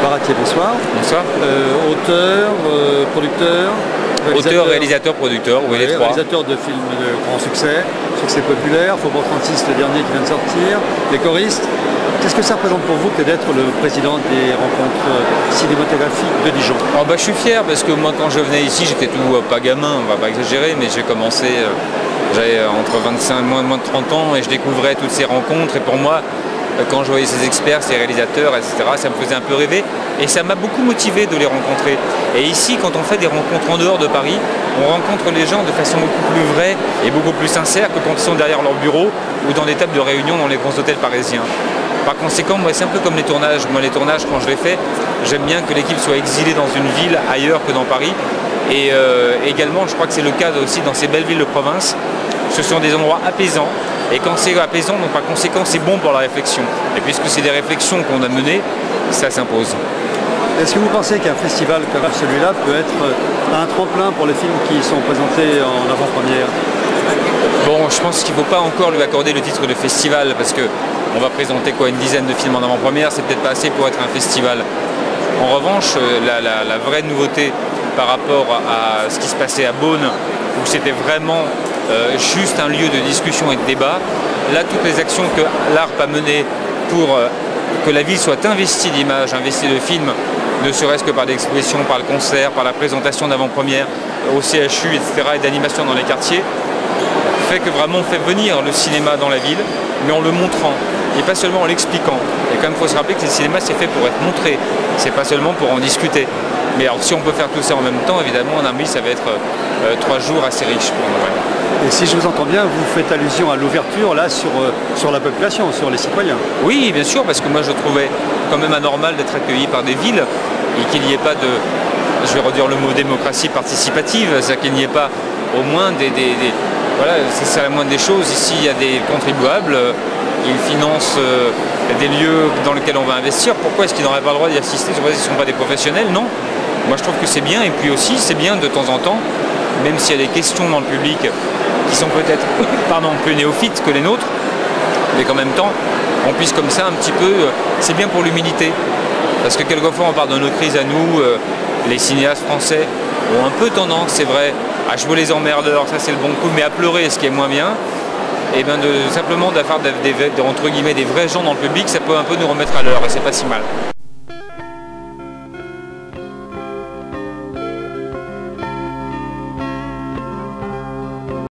Baratier, bonsoir. Bonsoir. Auteur, producteur, Auteur, réalisateur, producteur, oui, les trois. Réalisateur de films de grand succès, succès populaire, Faubourg 36, le dernier qui vient de sortir, les choristes. Qu'est-ce que ça représente pour vous que d'être le président des rencontres cinématographiques de Dijon? Je suis fier parce que moi quand je venais ici, j'étais tout pas gamin, on va pas exagérer, mais j'ai commencé, j'avais entre 25 moins de 30 ans et je découvrais toutes ces rencontres et pour moi, quand je voyais ces experts, ces réalisateurs, etc., ça me faisait un peu rêver et ça m'a beaucoup motivé de les rencontrer. Et ici, quand on fait des rencontres en dehors de Paris, on rencontre les gens de façon beaucoup plus vraie et beaucoup plus sincère que quand ils sont derrière leur bureau ou dans des tables de réunion dans les grands hôtels parisiens. Par conséquent, moi, c'est un peu comme les tournages. Moi, les tournages, quand je les fais, j'aime bien que l'équipe soit exilée dans une ville ailleurs que dans Paris. Et également, je crois que c'est le cas aussi dans ces belles villes de province. Ce sont des endroits apaisants. Et quand c'est apaisant, donc par conséquent, c'est bon pour la réflexion. Et puisque c'est des réflexions qu'on a menées, ça s'impose. Est-ce que vous pensez qu'un festival comme celui-là peut être un tremplin pour les films qui sont présentés en avant-première? Bon, je pense qu'il ne faut pas encore lui accorder le titre de festival parce qu'on va présenter quoi, une dizaine de films en avant-première, c'est peut-être pas assez pour être un festival. En revanche, la vraie nouveauté par rapport à ce qui se passait à Beaune, où c'était vraiment juste un lieu de discussion et de débat, là, toutes les actions que l'ARP a menées pour que la ville soit investie d'images, investie de films, ne serait-ce que par l'exposition, par le concert, par la présentation d'avant-première au CHU, etc., et d'animation dans les quartiers, fait que vraiment on fait venir le cinéma dans la ville, mais en le montrant, et pas seulement en l'expliquant. Et quand même, il faut se rappeler que le cinéma, c'est fait pour être montré, c'est pas seulement pour en discuter. Mais alors, si on peut faire tout ça en même temps, évidemment, en ami, ça va être 3 jours assez riches pour nous. Et si je vous entends bien, vous faites allusion à l'ouverture, là, sur la population, sur les citoyens. Oui, bien sûr, parce que moi, je trouvais quand même anormal d'être accueilli par des villes et qu'il n'y ait pas de, je vais redire le mot démocratie participative, c'est-à-dire qu'il n'y ait pas au moins voilà, c'est la moindre des choses. Ici, il y a des contribuables, ils financent des lieux dans lesquels on va investir. Pourquoi est-ce qu'ils n'auraient pas le droit d'y assister? Ils ne sont pas des professionnels? Non. Moi, je trouve que c'est bien. Et puis aussi, c'est bien de temps en temps, même s'il y a des questions dans le public qui sont peut-être plus néophytes que les nôtres, mais qu'en même temps, on puisse comme ça un petit peu... c'est bien pour l'humilité. Parce que quelquefois, on parle de nos crises à nous, les cinéastes français ont un peu tendance, c'est vrai, à jouer les emmerdeurs, ça c'est le bon coup, mais à pleurer, ce qui est moins bien. Et bien simplement d'avoir entre guillemets des vrais gens dans le public, ça peut un peu nous remettre à l'heure et c'est pas si mal.